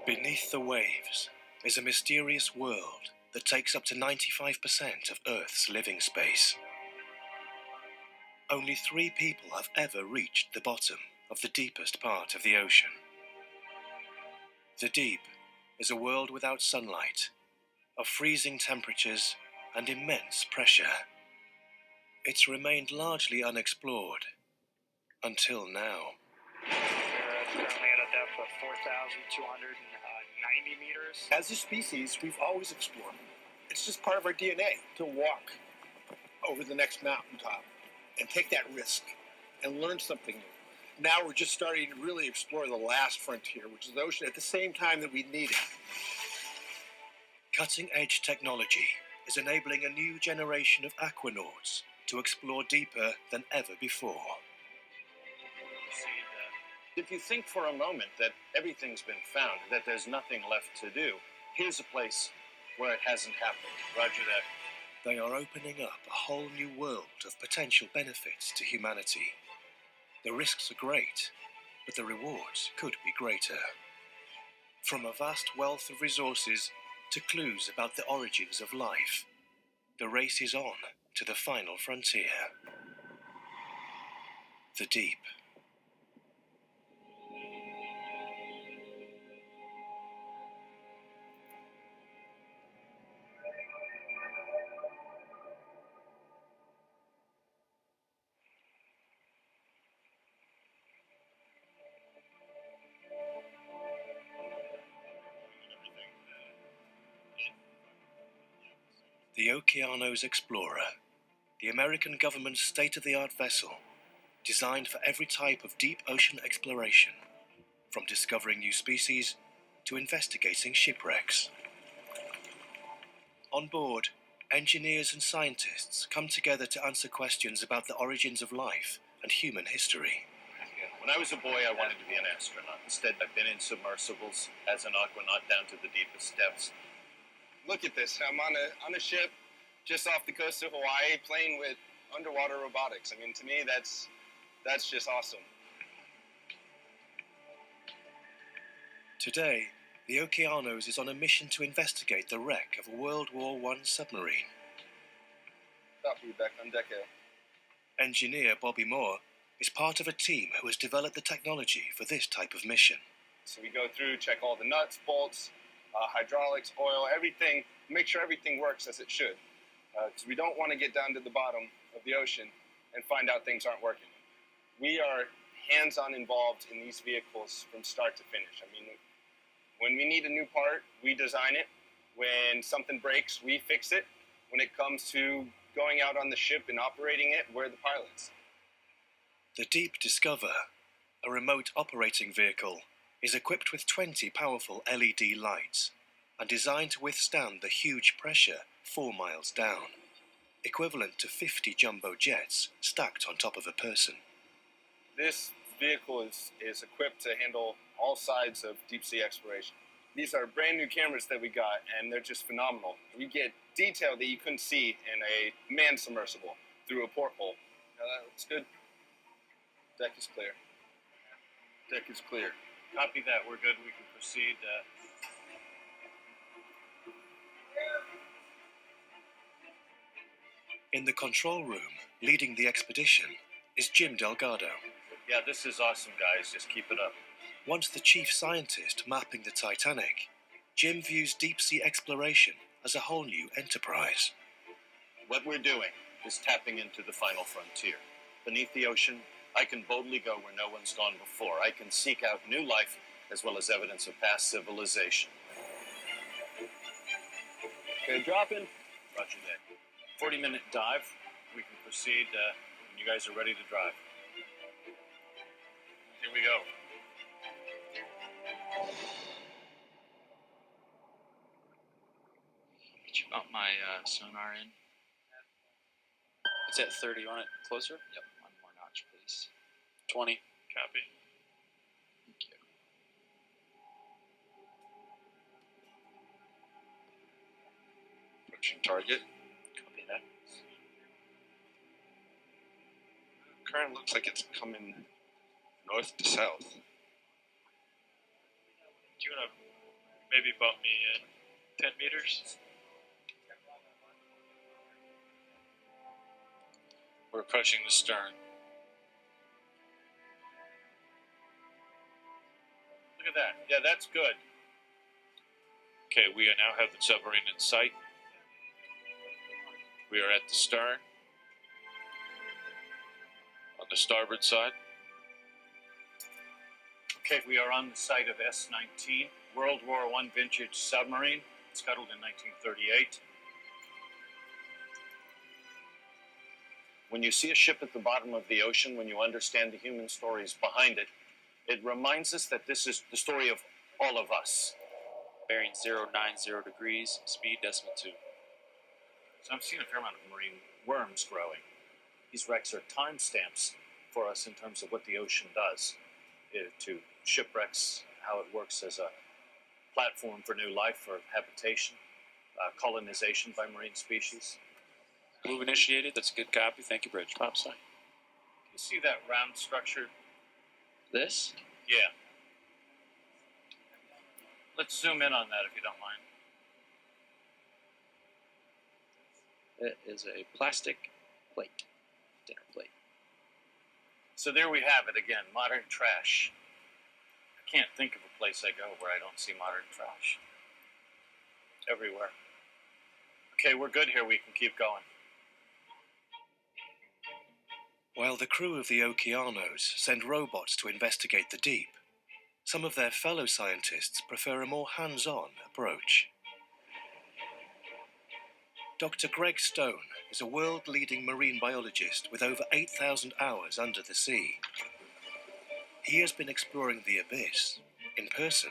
Beneath the waves is a mysterious world that takes up to 95% of Earth's living space. Only 3 people have ever reached the bottom of the deepest part of the ocean. The deep is a world without sunlight, of freezing temperatures and immense pressure. It's remained largely unexplored until now. We're currently at a depth of 4,290 meters. As a species, we've always explored. It's just part of our DNA to walk over the next mountaintop and take that risk and learn something new. Now we're just starting to really explore the last frontier, which is the ocean, at the same time that we need it. Cutting-edge technology is enabling a new generation of aquanauts to explore deeper than ever before. If you think for a moment that everything's been found, that there's nothing left to do, here's a place where it hasn't happened. Roger that. They are opening up a whole new world of potential benefits to humanity. The risks are great, but the rewards could be greater. From a vast wealth of resources to clues about the origins of life, the race is on to the final frontier. The deep. The Okeanos Explorer, the American government's state-of-the-art vessel, designed for every type of deep ocean exploration, from discovering new species to investigating shipwrecks. On board, engineers and scientists come together to answer questions about the origins of life and human history. When I was a boy, I wanted to be an astronaut. Instead, I've been in submersibles as an aquanaut down to the deepest depths. Look at this. I'm on a ship just off the coast of Hawaii playing with underwater robotics. I mean, to me, that's just awesome. Today, the Okeanos is on a mission to investigate the wreck of a World War I submarine. Thought we were back on deck here. Engineer Bobby Moore is part of a team who has developed the technology for this type of mission. So we go through, check all the nuts, bolts, hydraulics, oil, everything, make sure everything works as it should. Because we don't want to get down to the bottom of the ocean and find out things aren't working. We are hands-on involved in these vehicles from start to finish. I mean, when we need a new part, we design it. When something breaks, we fix it. When it comes to going out on the ship and operating it, we're the pilots. The Deep Discover, a remote operating vehicle, is equipped with 20 powerful LED lights and designed to withstand the huge pressure 4 miles down, equivalent to 50 jumbo jets stacked on top of a person. This vehicle is equipped to handle all sides of deep sea exploration. These are brand new cameras that we got, and they're just phenomenal. We get detail that you couldn't see in a manned submersible through a porthole. Now that looks good. Deck is clear. Deck is clear. Copy that. We're good. We can proceed. In the control room, leading the expedition, is Jim Delgado. Yeah, this is awesome, guys. Just keep it up. Once the chief scientist mapping the Titanic, Jim views deep-sea exploration as a whole new enterprise. What we're doing is tapping into the final frontier. Beneath the ocean, I can boldly go where no one's gone before. I can seek out new life as well as evidence of past civilization. Okay, dropping. Roger that. 40-minute dive. We can proceed when you guys are ready to drive. Here we go. Did you bump my sonar in? It's at 30. You want it closer? Yep, one more notch, please. 20. Copy. Thank you. Approaching target. Copy that. Current looks like it's coming north to south. Do you want to Maybe bump me in 10 meters. We're approaching the stern. Look at that. Yeah, that's good. Okay, we now have the submarine in sight. We are at the stern. On the starboard side. Okay, we are on the site of S-19, World War I vintage submarine, scuttled in 1938. When you see a ship at the bottom of the ocean, when you understand the human stories behind it, it reminds us that this is the story of all of us. Bearing 090 degrees, speed decimal 2. So I'm seeing a fair amount of marine worms growing. These wrecks are timestamps for us in terms of what the ocean does to shipwrecks, how it works as a platform for new life, for habitation, colonization by marine species. Move initiated. That's a good copy. Thank you, Bridge. Pop sign. You see that round structure? This? Yeah. Let's zoom in on that if you don't mind. It is a plastic plate. Dinner plate. So there we have it again, modern trash. I can't think of a place I go where I don't see modern trash. Everywhere. Okay, we're good here. We can keep going. While the crew of the Okeanos send robots to investigate the deep, some of their fellow scientists prefer a more hands-on approach. Dr. Greg Stone is a world-leading marine biologist with over 8,000 hours under the sea. He has been exploring the abyss, in person,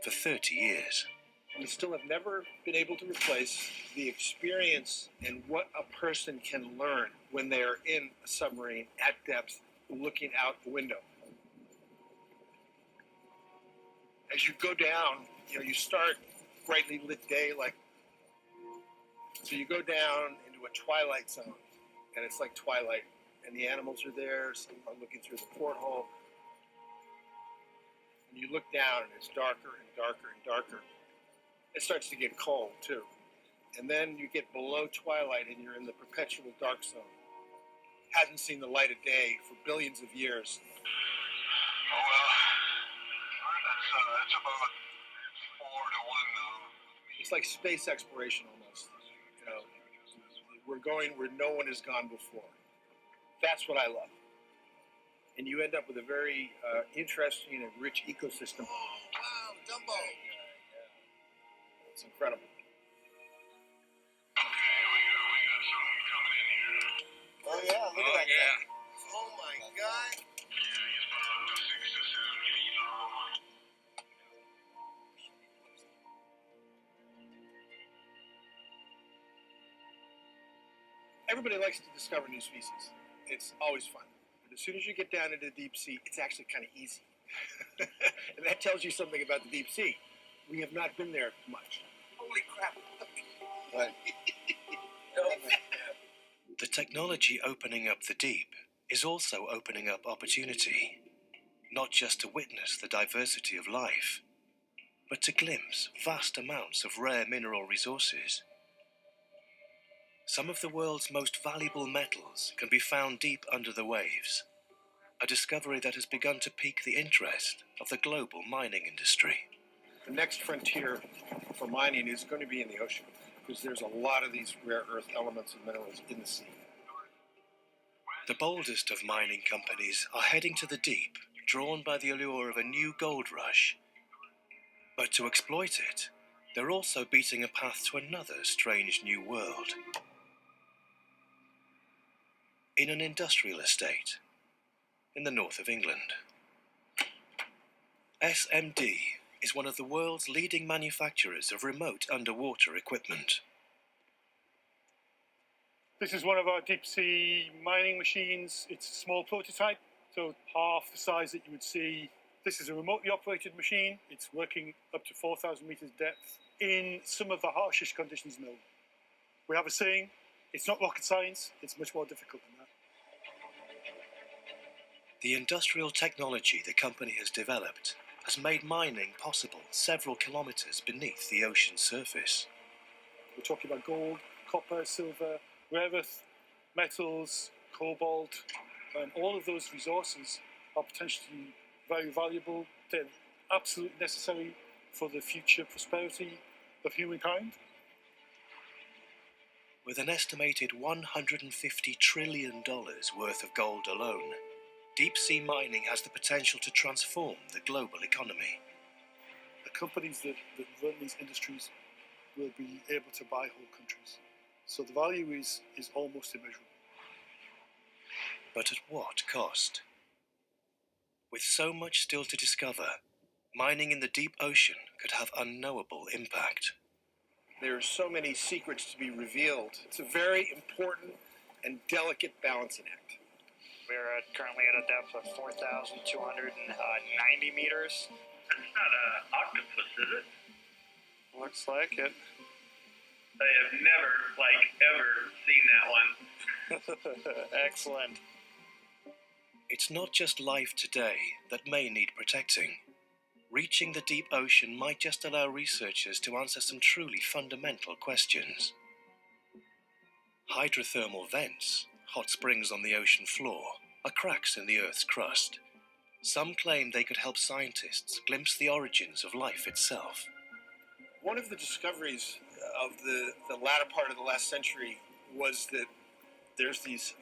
for 30 years. We still have never been able to replace the experience and what a person can learn when they are in a submarine at depth, looking out the window. As you go down, you start brightly lit day, so you go down into a twilight zone, and it's like twilight, and the animals are there, some are looking through the porthole, and you look down, and it's darker and darker and darker. It starts to get cold, too. And then you get below twilight, and you're in the perpetual dark zone. Hasn't seen the light of day for billions of years. Oh, well, that's about 4 to 1. It's like space exploration almost. We're going where no one has gone before. That's what I love. And you end up with a very interesting and rich ecosystem. Oh, wow, Dumbo. It's incredible. Okay, we got something coming in here. Oh, yeah, look at that guy. Oh, my God. Yeah, he's about 6 to 7 feet long. Everybody likes to discover new species. It's always fun. But as soon as you get down into the deep sea, it's actually kind of easy. And that tells you something about the deep sea. We have not been there much. Holy crap. But The technology opening up the deep is also opening up opportunity, not just to witness the diversity of life, but to glimpse vast amounts of rare mineral resources. Some of the world's most valuable metals can be found deep under the waves, a discovery that has begun to pique the interest of the global mining industry. the next frontier for mining is going to be in the ocean, because there's a lot of these rare earth elements and minerals in the sea. The boldest of mining companies are heading to the deep, drawn by the allure of a new gold rush. But to exploit it, they're also beating a path to another strange new world. In an industrial estate in the north of England. SMD is one of the world's leading manufacturers of remote underwater equipment. This is one of our deep sea mining machines. It's a small prototype, so half the size that you would see. This is a remotely operated machine. It's working up to 4,000 meters depth in some of the harshest conditions known. We have a saying, it's not rocket science, it's much more difficult than that. The industrial technology the company has developed has made mining possible several kilometers beneath the ocean's surface. We're talking about gold, copper, silver, rare earth metals, cobalt. All of those resources are potentially very valuable. They're absolutely necessary for the future prosperity of humankind. With an estimated $150 trillion worth of gold alone, deep-sea mining has the potential to transform the global economy. The companies that run these industries will be able to buy whole countries. So the value is almost immeasurable. But at what cost? With so much still to discover, mining in the deep ocean could have unknowable impact. There are so many secrets to be revealed. It's a very important and delicate balancing act. We're currently at a depth of 4,290 meters. It's not an octopus, is it? Looks like it. I have never, ever seen that one. Excellent. It's not just life today that may need protecting. Reaching the deep ocean might just allow researchers to answer some truly fundamental questions. Hydrothermal vents, hot springs on the ocean floor, are cracks in the Earth's crust. Some claim they could help scientists glimpse the origins of life itself. One of the discoveries of the latter part of the last century was that there's these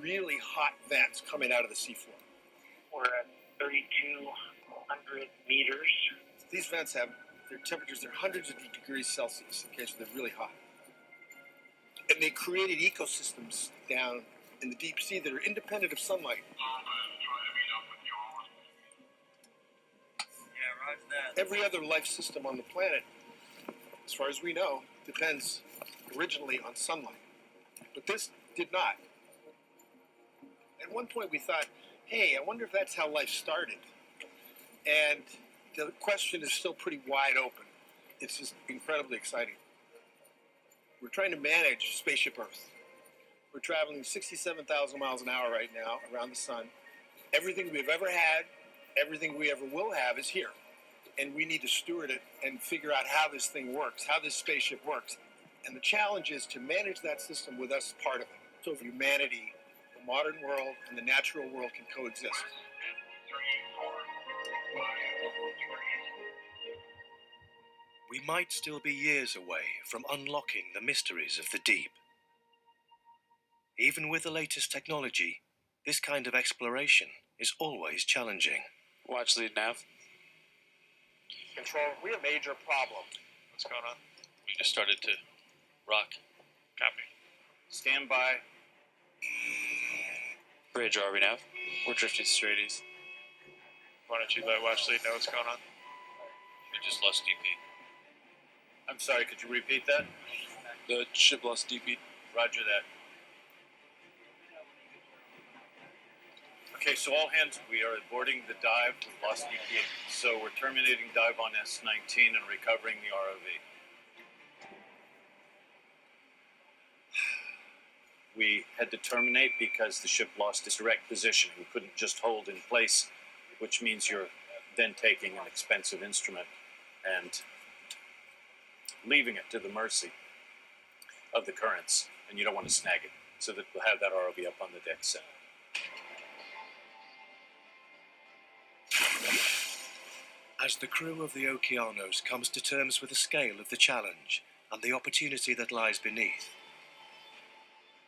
really hot vents coming out of the seafloor. We're at 3,200 meters. These vents have their temperatures, they're hundreds of degrees Celsius, okay, so they're really hot. And they created ecosystems down in the deep sea that are independent of sunlight. Yeah, right that. Every other life system on the planet, as far as we know, depends originally on sunlight. But this did not. At one point we thought, hey, I wonder if that's how life started. And the question is still pretty wide open. It's just incredibly exciting. We're trying to manage Spaceship Earth. We're traveling 67,000 miles an hour right now around the sun. Everything we've ever had, everything we ever will have is here. And we need to steward it and figure out how this thing works, how this spaceship works. And the challenge is to manage that system with us part of it. So humanity, the modern world, and the natural world can coexist. We might still be years away from unlocking the mysteries of the deep. Even with the latest technology, this kind of exploration is always challenging. Watch lead nav. Control, we have a major problem. What's going on? We just started to rock. Copy. Stand by. Bridge RV nav. We're drifting straight east. Why don't you let watch lead know what's going on? We just lost DP. I'm sorry, could you repeat that? The ship lost DP. Roger that. Okay, so all hands, we are aborting the dive. We've lost EPA. So we're terminating dive on S-19 and recovering the ROV. We had to terminate because the ship lost its direct position. We couldn't just hold in place, which means you're then taking an expensive instrument and leaving it to the mercy of the currents, and you don't want to snag it, so that we'll have that ROV up on the deck set. As the crew of the Okeanos comes to terms with the scale of the challenge and the opportunity that lies beneath,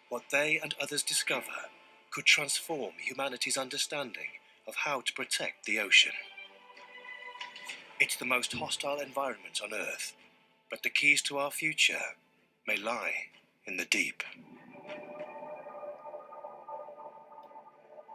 what they and others discover could transform humanity's understanding of how to protect the ocean. It's the most hostile environment on Earth, but the keys to our future may lie in the deep.